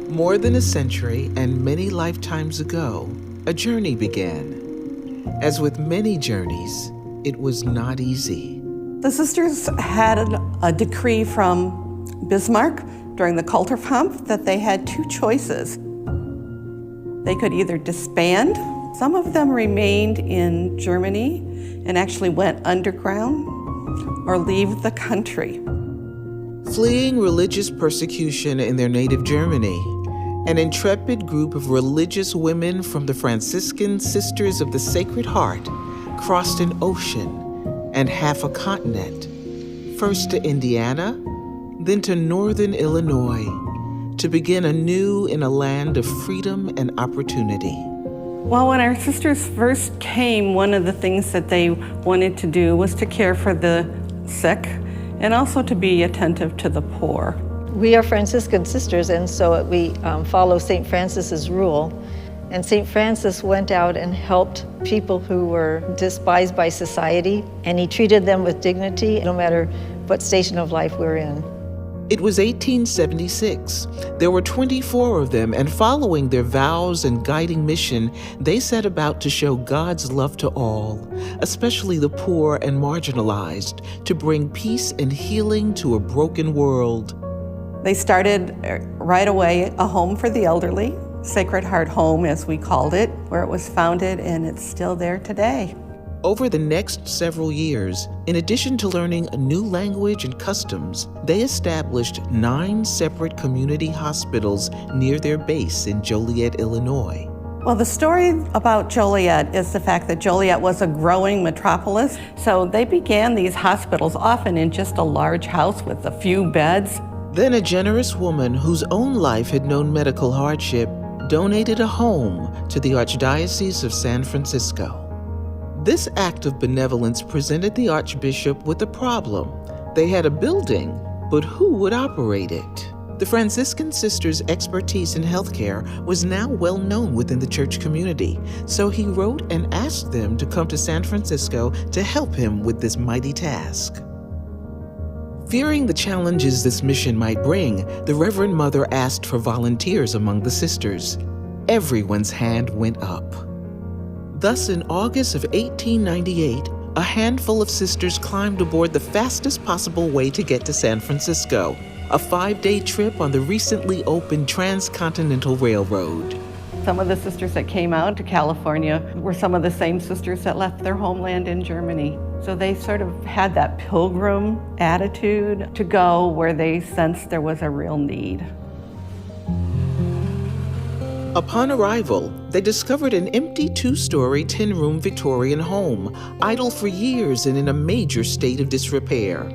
More than a century and many lifetimes ago, a journey began. As with many journeys, it was not easy. The sisters had a decree from Bismarck during the Kulturkampf that they had two choices. They could either disband. Some of them remained in Germany and actually went underground, or leave the country. Fleeing religious persecution in their native Germany, an intrepid group of religious women from the Franciscan Sisters of the Sacred Heart crossed an ocean and half a continent, first to Indiana, then to northern Illinois, to begin anew in a land of freedom and opportunity. Well, when our sisters first came, one of the things that they wanted to do was to care for the sick and also to be attentive to the poor. We are Franciscan Sisters, and so we follow St. Francis's rule. And St. Francis went out and helped people who were despised by society, and he treated them with dignity no matter what station of life we're in. It was 1876. There were 24 of them, and following their vows and guiding mission, they set about to show God's love to all, especially the poor and marginalized, to bring peace and healing to a broken world. They started right away a home for the elderly, Sacred Heart Home as we called it, where it was founded, and it's still there today. Over the next several years, in addition to learning a new language and customs, they established 9 separate community hospitals near their base in Joliet, Illinois. Well, the story about Joliet is the fact that Joliet was a growing metropolis, so they began these hospitals often in just a large house with a few beds. Then a generous woman whose own life had known medical hardship donated a home to the Archdiocese of San Francisco. This act of benevolence presented the Archbishop with a problem. They had a building, but who would operate it? The Franciscan Sisters' expertise in healthcare was now well known within the church community, so he wrote and asked them to come to San Francisco to help him with this mighty task. Fearing the challenges this mission might bring, the Reverend Mother asked for volunteers among the sisters. Everyone's hand went up. Thus, in August of 1898, a handful of sisters climbed aboard the fastest possible way to get to San Francisco, a 5-day trip on the recently opened Transcontinental Railroad. Some of the sisters that came out to California were some of the same sisters that left their homeland in Germany. So they sort of had that pilgrim attitude to go where they sensed there was a real need. Upon arrival, they discovered an empty 2-story, 10-room Victorian home, idle for years and in a major state of disrepair.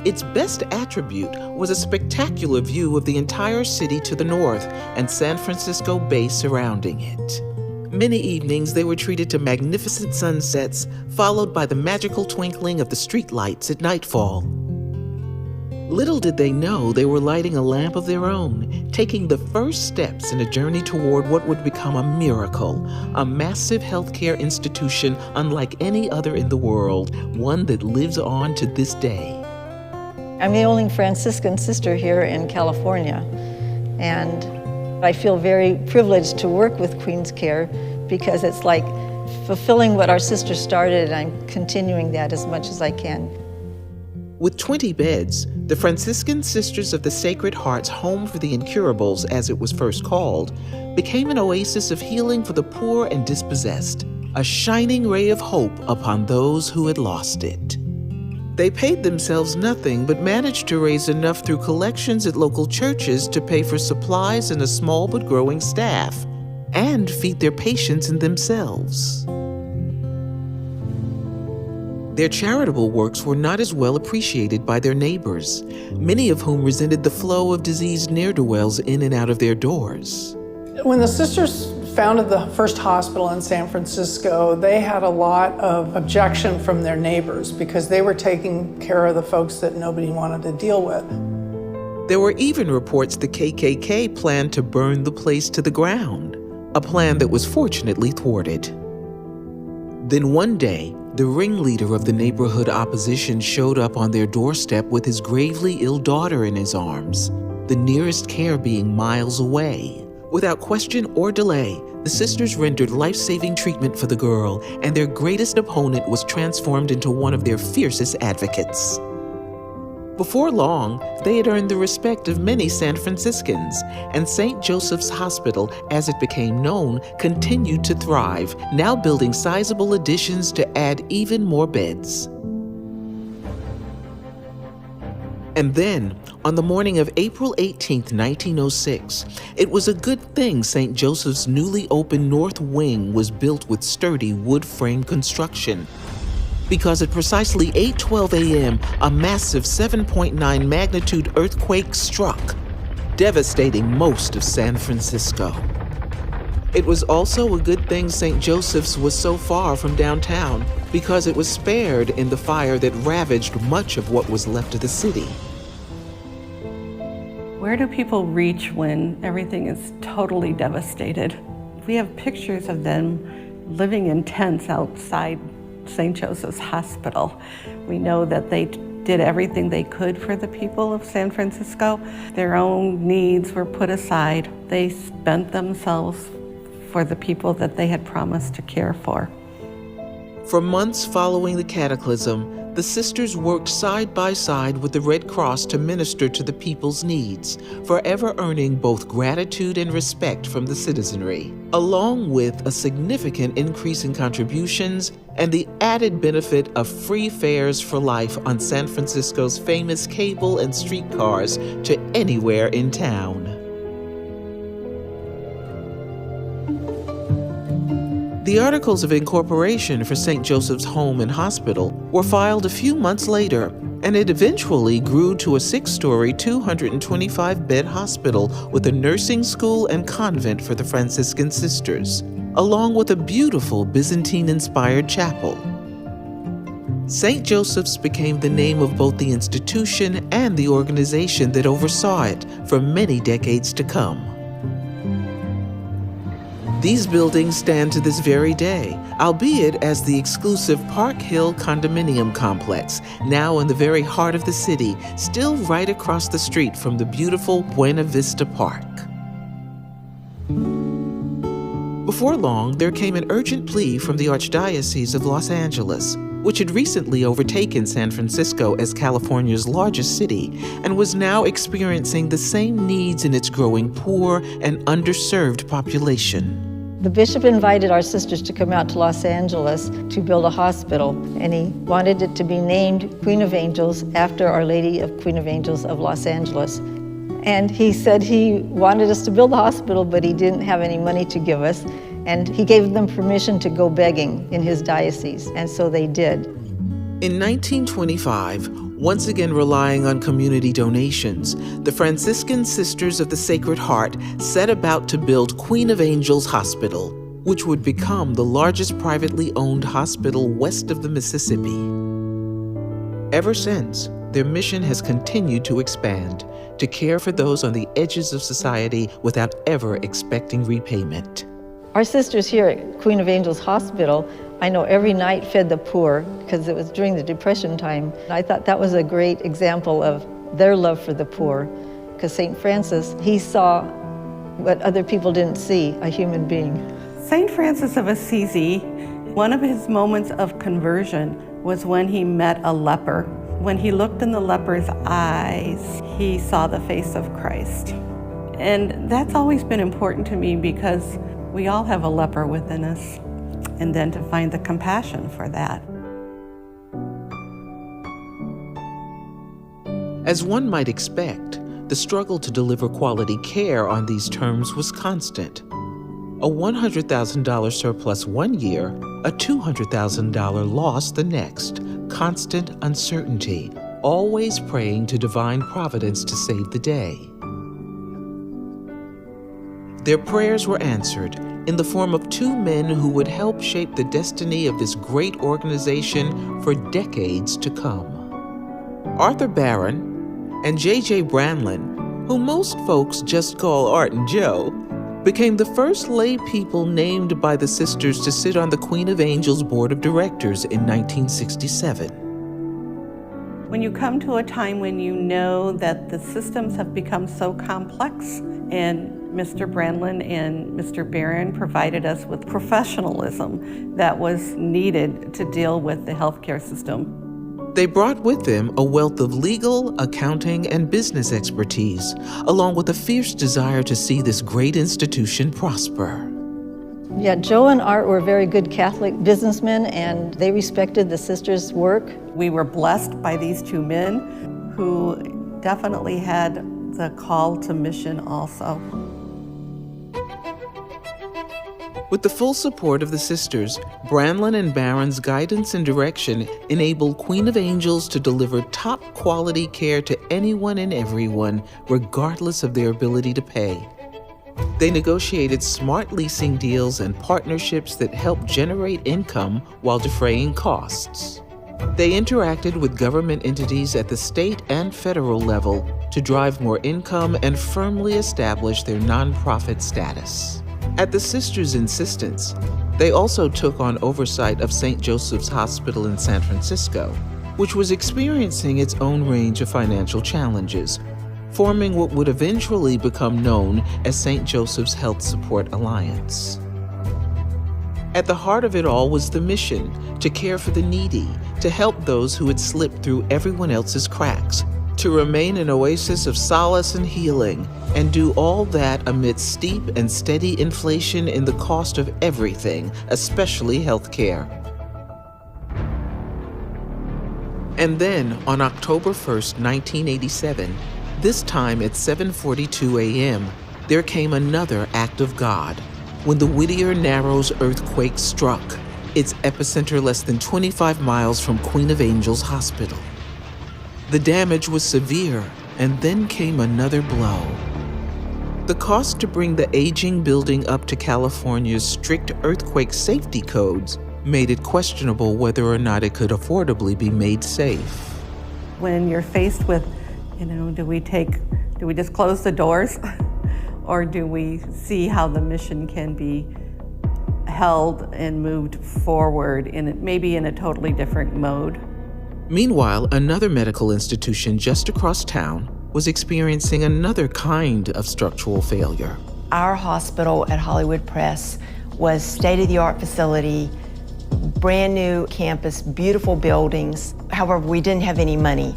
Its best attribute was a spectacular view of the entire city to the north and San Francisco Bay surrounding it. Many evenings they were treated to magnificent sunsets, followed by the magical twinkling of the streetlights at nightfall. Little did they know they were lighting a lamp of their own, taking the first steps in a journey toward what would become a miracle, a massive healthcare institution unlike any other in the world, one that lives on to this day. I'm the only Franciscan sister here in California, and I feel very privileged to work with QueensCare because it's like fulfilling what our sisters started, and I'm continuing that as much as I can. With 20 beds, the Franciscan Sisters of the Sacred Heart's Home for the Incurables, as it was first called, became an oasis of healing for the poor and dispossessed, a shining ray of hope upon those who had lost it. They paid themselves nothing but managed to raise enough through collections at local churches to pay for supplies and a small but growing staff, and feed their patients and themselves. Their charitable works were not as well appreciated by their neighbors, many of whom resented the flow of diseased ne'er-do-wells in and out of their doors. When the sisters founded the first hospital in San Francisco, they had a lot of objection from their neighbors because they were taking care of the folks that nobody wanted to deal with. There were even reports the KKK planned to burn the place to the ground, a plan that was fortunately thwarted. Then one day, the ringleader of the neighborhood opposition showed up on their doorstep with his gravely ill daughter in his arms, the nearest care being miles away. Without question or delay, the sisters rendered life-saving treatment for the girl, and their greatest opponent was transformed into one of their fiercest advocates. Before long, they had earned the respect of many San Franciscans, and St. Joseph's Hospital, as it became known, continued to thrive, now building sizable additions to add even more beds. And then, on the morning of April 18, 1906, it was a good thing St. Joseph's newly opened north wing was built with sturdy wood frame construction. Because at precisely 8:12 a.m., a massive 7.9 magnitude earthquake struck, devastating most of San Francisco. It was also a good thing St. Joseph's was so far from downtown, because it was spared in the fire that ravaged much of what was left of the city. Where do people reach when everything is totally devastated? We have pictures of them living in tents outside St. Joseph's Hospital. We know that they did everything they could for the people of San Francisco. Their own needs were put aside. They spent themselves for the people that they had promised to care for. For months following the cataclysm, the sisters worked side by side with the Red Cross to minister to the people's needs, forever earning both gratitude and respect from the citizenry, along with a significant increase in contributions and the added benefit of free fares for life on San Francisco's famous cable and streetcars to anywhere in town. The Articles of Incorporation for St. Joseph's Home and Hospital were filed a few months later, and it eventually grew to a 6-story, 225-bed hospital with a nursing school and convent for the Franciscan Sisters, along with a beautiful Byzantine-inspired chapel. St. Joseph's became the name of both the institution and the organization that oversaw it for many decades to come. These buildings stand to this very day, albeit as the exclusive Park Hill condominium complex, now in the very heart of the city, still right across the street from the beautiful Buena Vista Park. Before long, there came an urgent plea from the Archdiocese of Los Angeles, which had recently overtaken San Francisco as California's largest city and was now experiencing the same needs in its growing poor and underserved population. The bishop invited our sisters to come out to Los Angeles to build a hospital, and he wanted it to be named Queen of Angels after Our Lady of Queen of Angels of Los Angeles. And he said he wanted us to build the hospital, but he didn't have any money to give us, and he gave them permission to go begging in his diocese, and so they did. In 1925, once again relying on community donations, the Franciscan Sisters of the Sacred Heart set about to build Queen of Angels Hospital, which would become the largest privately owned hospital west of the Mississippi. Ever since, their mission has continued to expand, to care for those on the edges of society without ever expecting repayment. Our sisters here at Queen of Angels Hospital, I know every night fed the poor because it was during the Depression time. I thought that was a great example of their love for the poor, because St. Francis, he saw what other people didn't see, a human being. St. Francis of Assisi, one of his moments of conversion was when he met a leper. When he looked in the leper's eyes, he saw the face of Christ. And that's always been important to me because we all have a leper within us, and then to find the compassion for that. As one might expect, the struggle to deliver quality care on these terms was constant. A $100,000 surplus one year, a $200,000 loss the next, constant uncertainty, always praying to divine providence to save the day. Their prayers were answered in the form of two men who would help shape the destiny of this great organization for decades to come. Arthur Barron and J.J. Brandlin, who most folks just call Art and Joe, became the first lay people named by the sisters to sit on the Queen of Angels Board of Directors in 1967. When you come to a time when you know that the systems have become so complex and Mr. Brandlin and Mr. Barron provided us with professionalism that was needed to deal with the healthcare system. They brought with them a wealth of legal, accounting, and business expertise, along with a fierce desire to see this great institution prosper. Yeah, Joe and Art were very good Catholic businessmen, and they respected the sisters' work. We were blessed by these two men who definitely had the call to mission also. With the full support of the sisters, Brandlin and Barron's guidance and direction enabled Queen of Angels to deliver top-quality care to anyone and everyone, regardless of their ability to pay. They negotiated smart leasing deals and partnerships that helped generate income while defraying costs. They interacted with government entities at the state and federal level to drive more income and firmly establish their nonprofit status. At the sisters' insistence, they also took on oversight of St. Joseph's Hospital in San Francisco, which was experiencing its own range of financial challenges, forming what would eventually become known as St. Joseph's Health Support Alliance. At the heart of it all was the mission to care for the needy, to help those who had slipped through everyone else's cracks, to remain an oasis of solace and healing, and do all that amidst steep and steady inflation in the cost of everything, especially healthcare. And then, on October 1st, 1987, this time at 7:42 a.m., there came another act of God when the Whittier Narrows earthquake struck, its epicenter less than 25 miles from Queen of Angels Hospital. The damage was severe, and then came another blow. The cost to bring the aging building up to California's strict earthquake safety codes made it questionable whether or not it could affordably be made safe. When you're faced with, do we just close the doors? Or do we see how the mission can be held and moved forward maybe in a totally different mode? Meanwhile, another medical institution just across town was experiencing another kind of structural failure. Our hospital at Hollywood Press was state-of-the-art facility, brand new campus, beautiful buildings. However, we didn't have any money.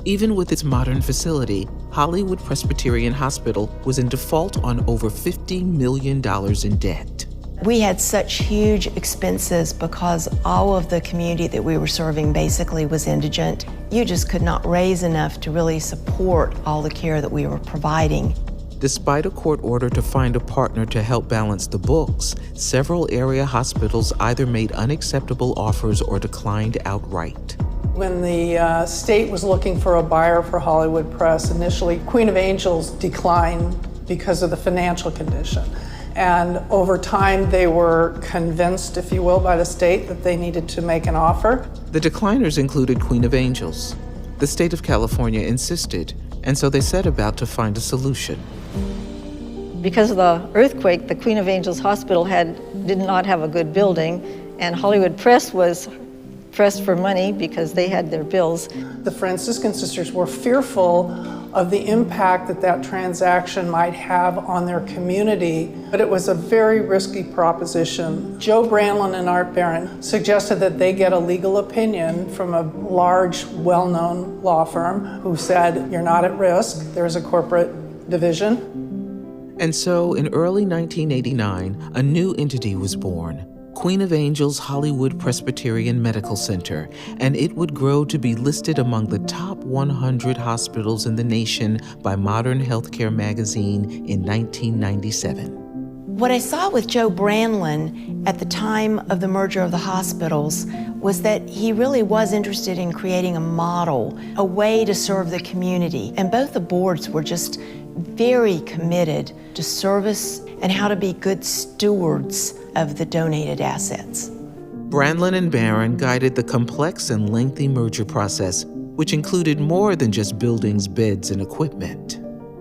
Even with its modern facility, Hollywood Presbyterian Hospital was in default on over $50 million in debt. We had such huge expenses because all of the community that we were serving basically was indigent. You just could not raise enough to really support all the care that we were providing. Despite a court order to find a partner to help balance the books, several area hospitals either made unacceptable offers or declined outright. When the state was looking for a buyer for Hollywood Press, initially Queen of Angels declined because of the financial condition. And over time, they were convinced, if you will, by the state that they needed to make an offer. The decliners included Queen of Angels. The state of California insisted, and so they set about to find a solution. Because of the earthquake, the Queen of Angels Hospital did not have a good building, and Hollywood Press was pressed for money because they had their bills. The Franciscan Sisters were fearful of the impact that transaction might have on their community, but it was a very risky proposition. Joe Brandlin and Art Barron suggested that they get a legal opinion from a large, well-known law firm who said, you're not at risk, there's a corporate division. And so, in early 1989, a new entity was born, Queen of Angels Hollywood Presbyterian Medical Center, and it would grow to be listed among the top 100 hospitals in the nation by Modern Healthcare magazine in 1997. What I saw with Joe Brandlin at the time of the merger of the hospitals was that he really was interested in creating a model, a way to serve the community. And both the boards were just very committed to service and how to be good stewards of the donated assets. Brandlin and Barron guided the complex and lengthy merger process, which included more than just buildings, beds, and equipment.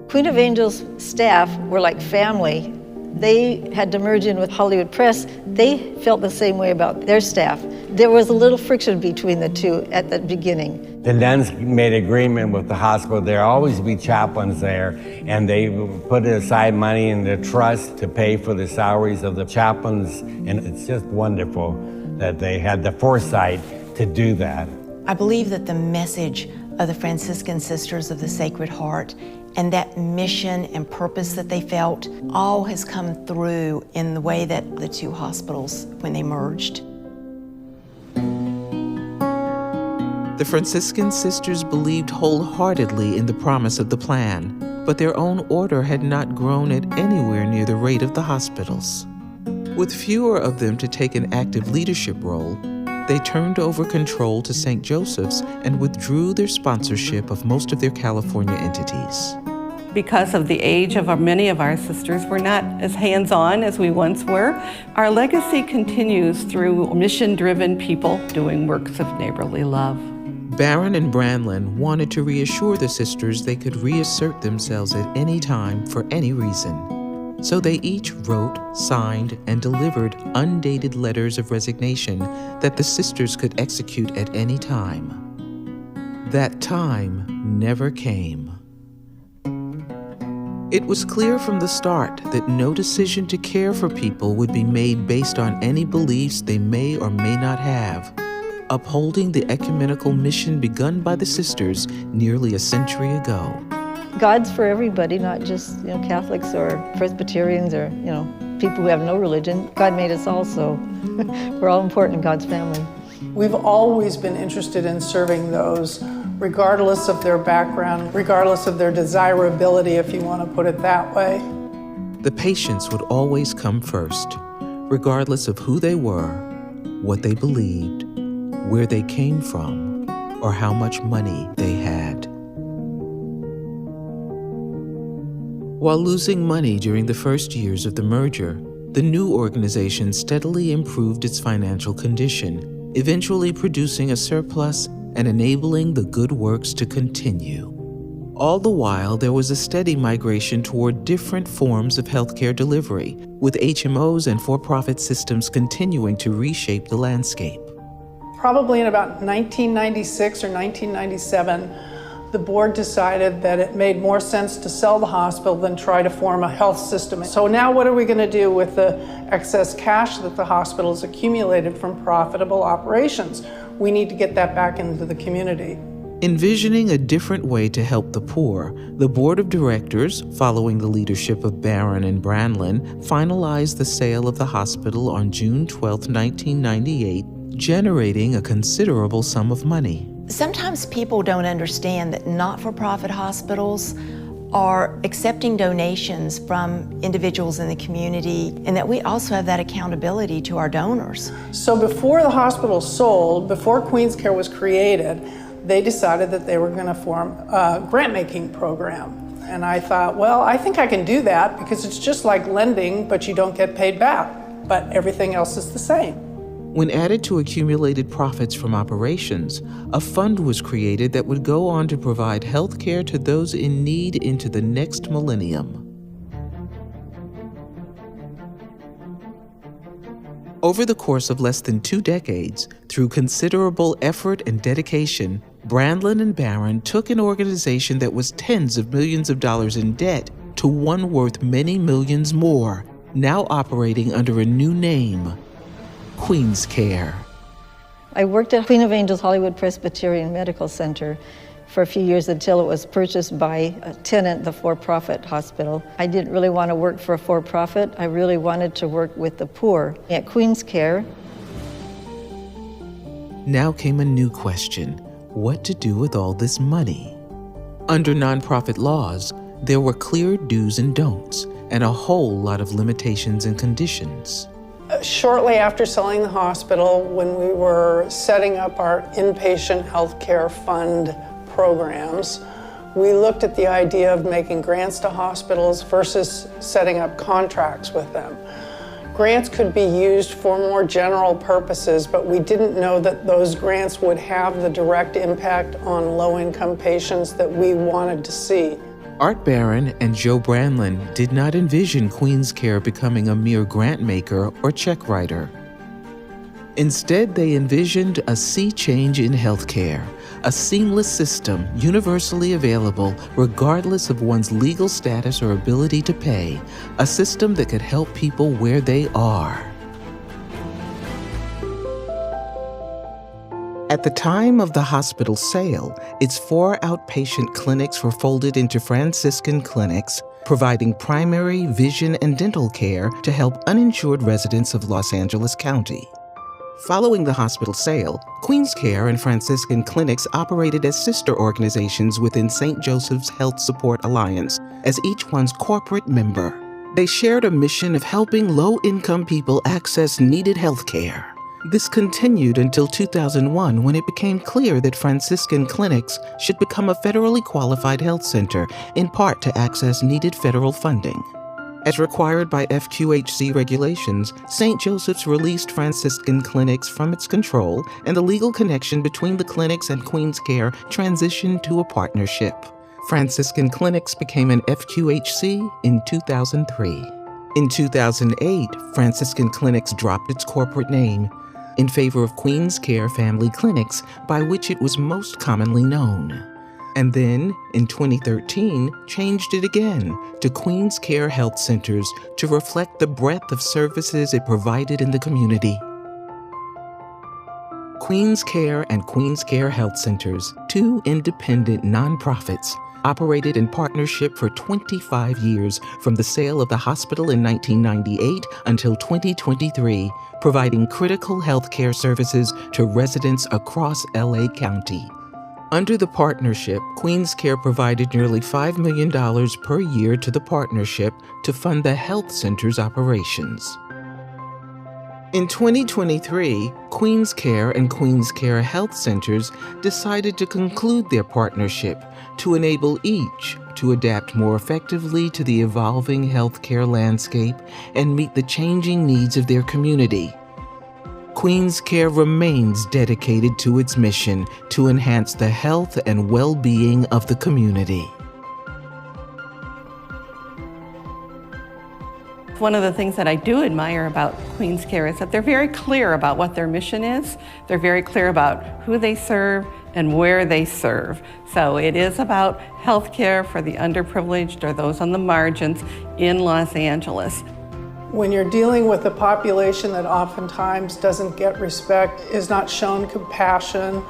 Queen of Angels staff were like family. they had to merge in with Hollywood Press, they felt the same way about their staff. There was a little friction between the two at the beginning. The nuns made agreement with the hospital. There'll always be chaplains there, and they put aside money in the trust to pay for the salaries of the chaplains, and it's just wonderful that they had the foresight to do that. I believe that the message of the Franciscan Sisters of the Sacred Heart and that mission and purpose that they felt all has come through in the way that the two hospitals, when they merged. The Franciscan Sisters believed wholeheartedly in the promise of the plan, but their own order had not grown at anywhere near the rate of the hospitals. With fewer of them to take an active leadership role, they turned over control to St. Joseph's and withdrew their sponsorship of most of their California entities. Because of the age of many of our sisters, we're not as hands-on as we once were. Our legacy continues through mission-driven people doing works of neighborly love. Barron and Brandlin wanted to reassure the sisters they could reassert themselves at any time for any reason. So they each wrote, signed, and delivered undated letters of resignation that the sisters could execute at any time. That time never came. It was clear from the start that no decision to care for people would be made based on any beliefs they may or may not have, upholding the ecumenical mission begun by the sisters nearly a century ago. God's for everybody, not just Catholics or Presbyterians or people who have no religion. God made us all, so we're all important in God's family. We've always been interested in serving those, regardless of their background, regardless of their desirability, if you want to put it that way. The patients would always come first, regardless of who they were, what they believed, where they came from, or how much money they had. While losing money during the first years of the merger, the new organization steadily improved its financial condition, eventually producing a surplus and enabling the good works to continue. All the while, there was a steady migration toward different forms of healthcare delivery, with HMOs and for-profit systems continuing to reshape the landscape. Probably in about 1996 or 1997, the board decided that it made more sense to sell the hospital than try to form a health system. So now what are we going to do with the excess cash that the hospital has accumulated from profitable operations? We need to get that back into the community. Envisioning a different way to help the poor, the board of directors, following the leadership of Barron and Brandlin, finalized the sale of the hospital on June 12, 1998, generating a considerable sum of money. Sometimes people don't understand that not-for-profit hospitals are accepting donations from individuals in the community, and that we also have that accountability to our donors. So before the hospital sold, before QueensCare was created, they decided that they were going to form a grant-making program. And I thought, well, I think I can do that because it's just like lending, but you don't get paid back. But everything else is the same. When added to accumulated profits from operations, a fund was created that would go on to provide health care to those in need into the next millennium. Over the course of less than 2 decades, through considerable effort and dedication, Brandlin and Barron took an organization that was tens of millions of dollars in debt to one worth many millions more, now operating under a new name, QueensCare. I worked at Queen of Angels Hollywood Presbyterian Medical Center for a few years until it was purchased by a tenant, the for-profit hospital. I didn't really want to work for a for-profit. I really wanted to work with the poor. At QueensCare, now came a new question: what to do with all this money? Under nonprofit laws, there were clear do's and don'ts, and a whole lot of limitations and conditions. Shortly after selling the hospital, when we were setting up our inpatient healthcare fund programs, we looked at the idea of making grants to hospitals versus setting up contracts with them. Grants could be used for more general purposes, but we didn't know that those grants would have the direct impact on low-income patients that we wanted to see. Art Barron and Joe Brandlin did not envision QueensCare becoming a mere grant maker or check writer. Instead, they envisioned a sea change in healthcare, a seamless system universally available regardless of one's legal status or ability to pay, a system that could help people where they are. At the time of the hospital sale, its 4 outpatient clinics were folded into Franciscan clinics, providing primary, vision, and dental care to help uninsured residents of Los Angeles County. Following the hospital sale, QueensCare and Franciscan clinics operated as sister organizations within St. Joseph's Health Support Alliance, as each one's corporate member. They shared a mission of helping low-income people access needed health care. This continued until 2001, when it became clear that Franciscan clinics should become a federally qualified health center, in part to access needed federal funding. As required by FQHC regulations, St. Joseph's released Franciscan clinics from its control, and the legal connection between the clinics and QueensCare transitioned to a partnership. Franciscan clinics became an FQHC in 2003. In 2008, Franciscan clinics dropped its corporate name in favor of QueensCare Family Clinics, by which it was most commonly known. And then, in 2013, changed it again to QueensCare Health Centers to reflect the breadth of services it provided in the community. QueensCare and QueensCare Health Centers, 2 independent nonprofits, operated in partnership for 25 years from the sale of the hospital in 1998 until 2023, providing critical healthcare services to residents across LA County. Under the partnership, QueensCare provided nearly $5 million per year to the partnership to fund the health center's operations. In 2023, QueensCare and QueensCare Health Centers decided to conclude their partnership to enable each to adapt more effectively to the evolving healthcare landscape and meet the changing needs of their community. QueensCare remains dedicated to its mission to enhance the health and well-being of the community. One of the things that I do admire about QueensCare is that they're very clear about what their mission is. They're very clear about who they serve and where they serve. So it is about healthcare for the underprivileged or those on the margins in Los Angeles. When you're dealing with a population that oftentimes doesn't get respect, is not shown compassion,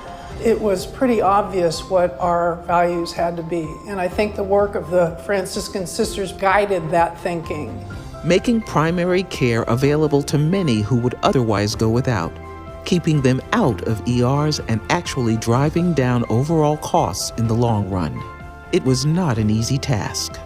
it was pretty obvious what our values had to be. And I think the work of the Franciscan Sisters guided that thinking. Making primary care available to many who would otherwise go without, keeping them out of ERs and actually driving down overall costs in the long run. It was not an easy task.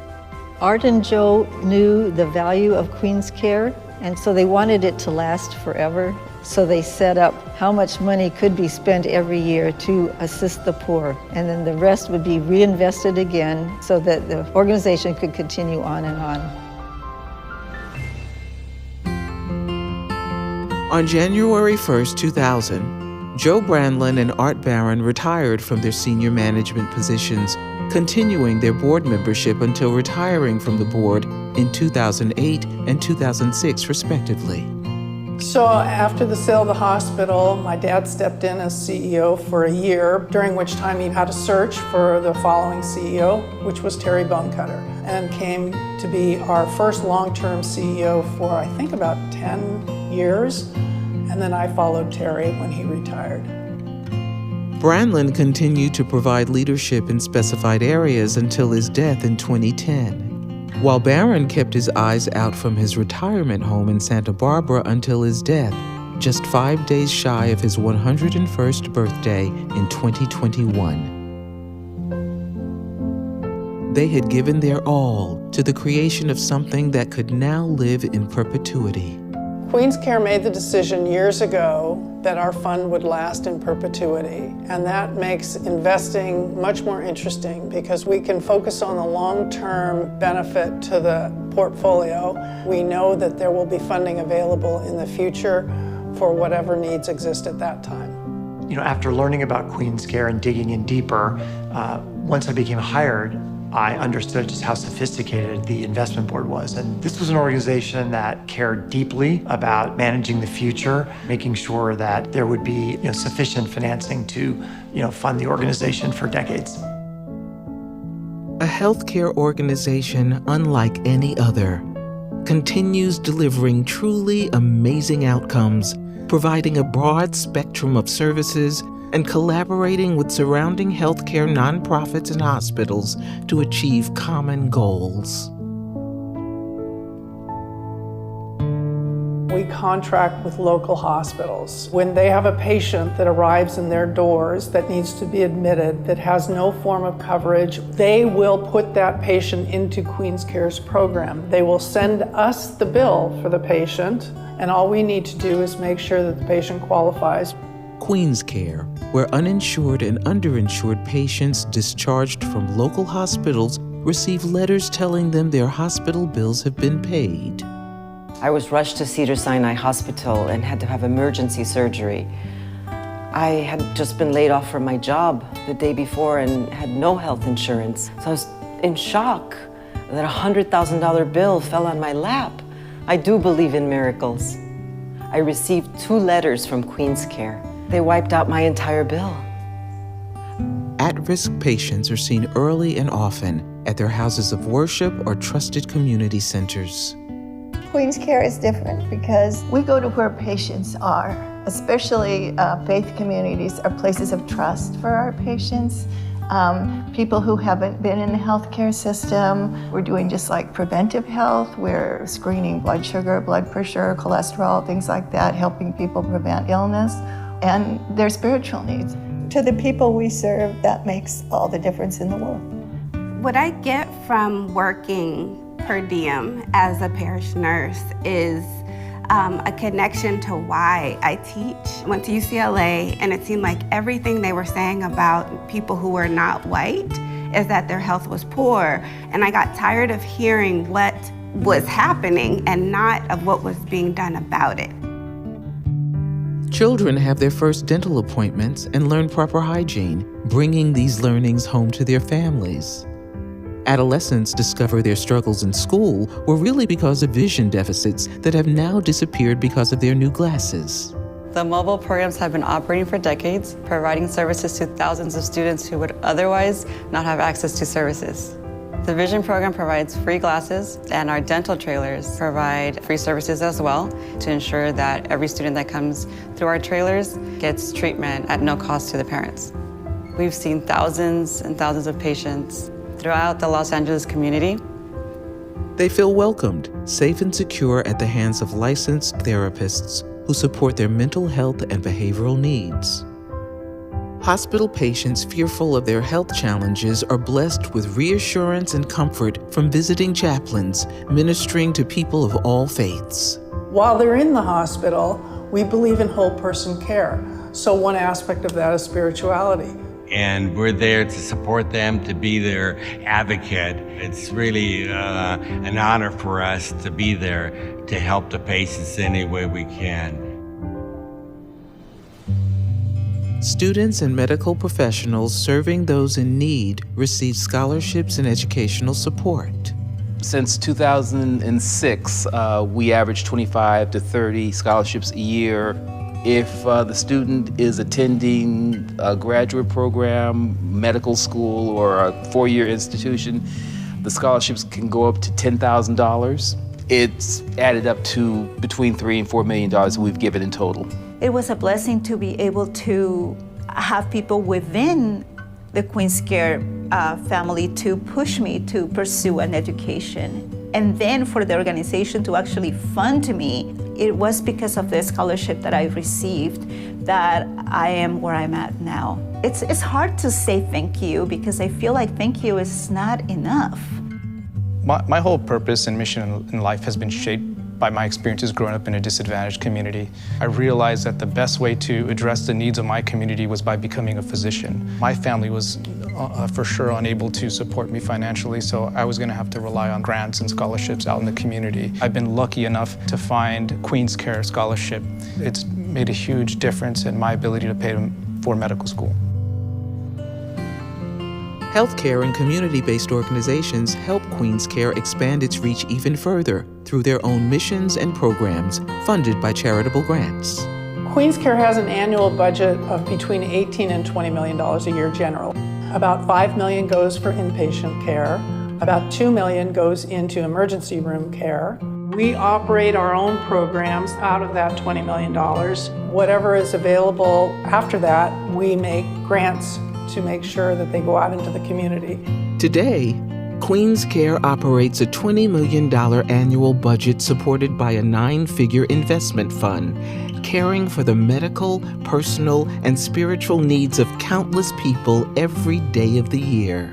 Art and Joe knew the value of QueensCare, and so they wanted it to last forever. So they set up how much money could be spent every year to assist the poor, and then the rest would be reinvested again so that the organization could continue on and on. On January 1st, 2000, Joe Brandlin and Art Barron retired from their senior management positions, continuing their board membership until retiring from the board in 2008 and 2006, respectively. So after the sale of the hospital, my dad stepped in as CEO for a year, during which time he had a search for the following CEO, which was Terry Bonecutter, and came to be our first long-term CEO for, I think, about 10 years. And then I followed Terry when he retired. Brandlin continued to provide leadership in specified areas until his death in 2010. While Barron kept his eyes out from his retirement home in Santa Barbara until his death, just 5 days shy of his 101st birthday in 2021. They had given their all to the creation of something that could now live in perpetuity. QueensCare made the decision years ago that our fund would last in perpetuity, and that makes investing much more interesting because we can focus on the long-term benefit to the portfolio. We know that there will be funding available in the future for whatever needs exist at that time. You know, after learning about QueensCare and digging in deeper, once I became hired, I understood just how sophisticated the investment board was. And this was an organization that cared deeply about managing the future, making sure that there would be sufficient financing to fund the organization for decades. A healthcare organization unlike any other continues delivering truly amazing outcomes, providing a broad spectrum of services and collaborating with surrounding healthcare nonprofits and hospitals to achieve common goals. We contract with local hospitals. When they have a patient that arrives in their doors that needs to be admitted, that has no form of coverage, they will put that patient into QueensCare's program. They will send us the bill for the patient, and all we need to do is make sure that the patient qualifies. QueensCare, where uninsured and underinsured patients discharged from local hospitals receive letters telling them their hospital bills have been paid. I was rushed to Cedars-Sinai Hospital and had to have emergency surgery. I had just been laid off from my job the day before and had no health insurance. So I was in shock that a $100,000 bill fell on my lap. I do believe in miracles. I received 2 letters from QueensCare. They wiped out my entire bill. At-risk patients are seen early and often at their houses of worship or trusted community centers. QueensCare is different because we go to where patients are, especially faith communities are places of trust for our patients. People who haven't been in the healthcare system, we're doing just like preventive health. We're screening blood sugar, blood pressure, cholesterol, things like that, helping people prevent illness and their spiritual needs. To the people we serve, that makes all the difference in the world. What I get from working per diem as a parish nurse is a connection to why I teach. I went to UCLA and it seemed like everything they were saying about people who were not white is that their health was poor. And I got tired of hearing what was happening and not of what was being done about it. Children have their first dental appointments and learn proper hygiene, bringing these learnings home to their families. Adolescents discover their struggles in school were really because of vision deficits that have now disappeared because of their new glasses. The mobile programs have been operating for decades, providing services to thousands of students who would otherwise not have access to services. The Vision program provides free glasses, and our dental trailers provide free services as well to ensure that every student that comes through our trailers gets treatment at no cost to the parents. We've seen thousands and thousands of patients throughout the Los Angeles community. They feel welcomed, safe and secure at the hands of licensed therapists who support their mental health and behavioral needs. Hospital patients fearful of their health challenges are blessed with reassurance and comfort from visiting chaplains ministering to people of all faiths. While they're in the hospital, we believe in whole person care. So one aspect of that is spirituality. And we're there to support them, to be their advocate. It's really an honor for us to be there to help the patients any way we can. Students and medical professionals serving those in need receive scholarships and educational support. Since 2006, we average 25 to 30 scholarships a year. If the student is attending a graduate program, medical school, or a 4-year institution, the scholarships can go up to $10,000. It's added up to between $3 and $4 million we've given in total. It was a blessing to be able to have people within the QueensCare family to push me to pursue an education. And then for the organization to actually fund me, it was because of the scholarship that I received that I am where I'm at now. It's hard to say thank you because I feel like thank you is not enough. My whole purpose and mission in life has been shaped by my experiences growing up in a disadvantaged community. I realized that the best way to address the needs of my community was by becoming a physician. My family was for sure unable to support me financially, so I was going to have to rely on grants and scholarships out in the community. I've been lucky enough to find QueensCare scholarship. It's made a huge difference in my ability to pay for medical school. Healthcare and community-based organizations help QueensCare expand its reach even further through their own missions and programs funded by charitable grants. QueensCare has an annual budget of between $18 and $20 million a year general. About $5 million goes for inpatient care. About $2 million goes into emergency room care. We operate our own programs out of that $20 million. Whatever is available after that, we make grants to make sure that they go out into the community. Today, QueensCare operates a $20 million annual budget supported by a 9-figure investment fund, caring for the medical, personal, and spiritual needs of countless people every day of the year.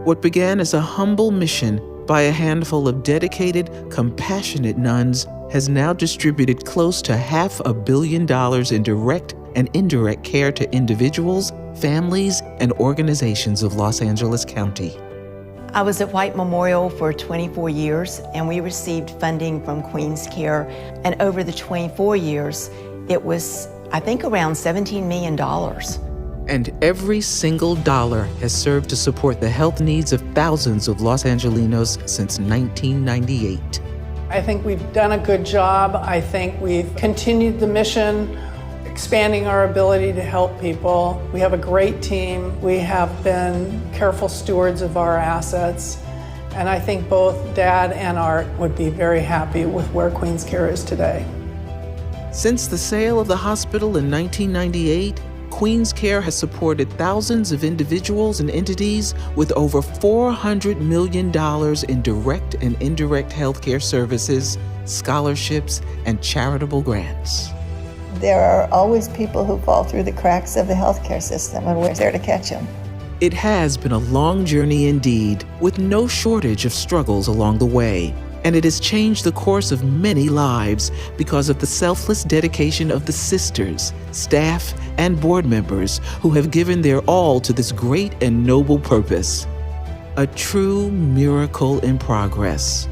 What began as a humble mission by a handful of dedicated, compassionate nuns has now distributed close to $500 million in direct and indirect care to individuals, families, and organizations of Los Angeles County. I was at White Memorial for 24 years, and we received funding from QueensCare. And over the 24 years, it was, I think, around $17 million. And every single dollar has served to support the health needs of thousands of Los Angelinos since 1998. I think we've done a good job. I think we've continued the mission, expanding our ability to help people. We have a great team. We have been careful stewards of our assets. And I think both Dad and Art would be very happy with where QueensCare is today. Since the sale of the hospital in 1998, QueensCare has supported thousands of individuals and entities with over $400 million in direct and indirect healthcare services, scholarships, and charitable grants. There are always people who fall through the cracks of the healthcare system, and we're there to catch them. It has been a long journey indeed, with no shortage of struggles along the way. And it has changed the course of many lives because of the selfless dedication of the sisters, staff, and board members who have given their all to this great and noble purpose. A true miracle in progress.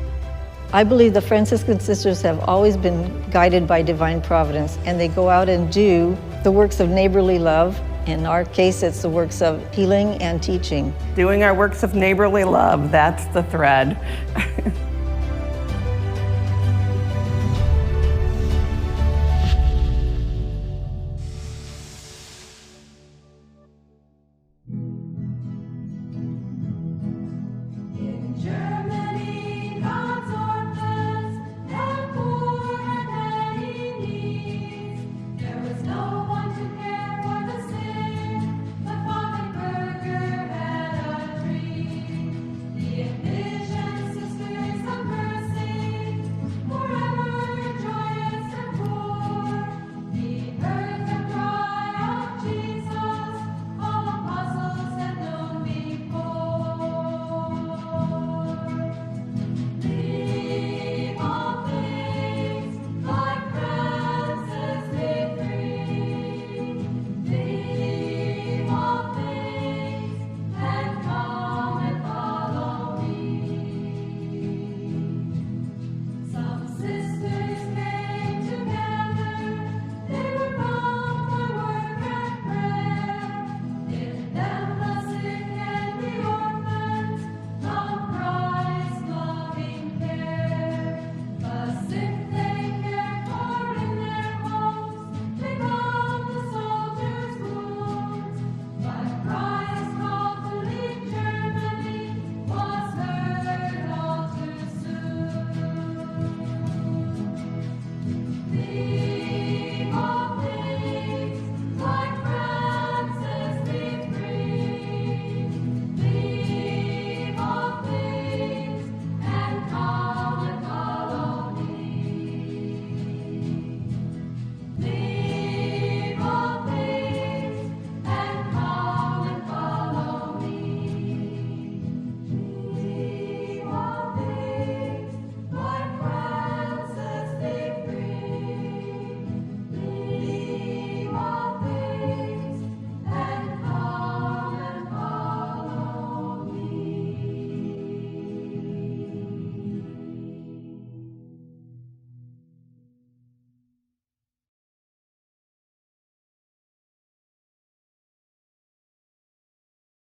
I believe the Franciscan Sisters have always been guided by divine providence, and they go out and do the works of neighborly love. In our case, it's the works of healing and teaching. Doing our works of neighborly love, that's the thread. Yeah.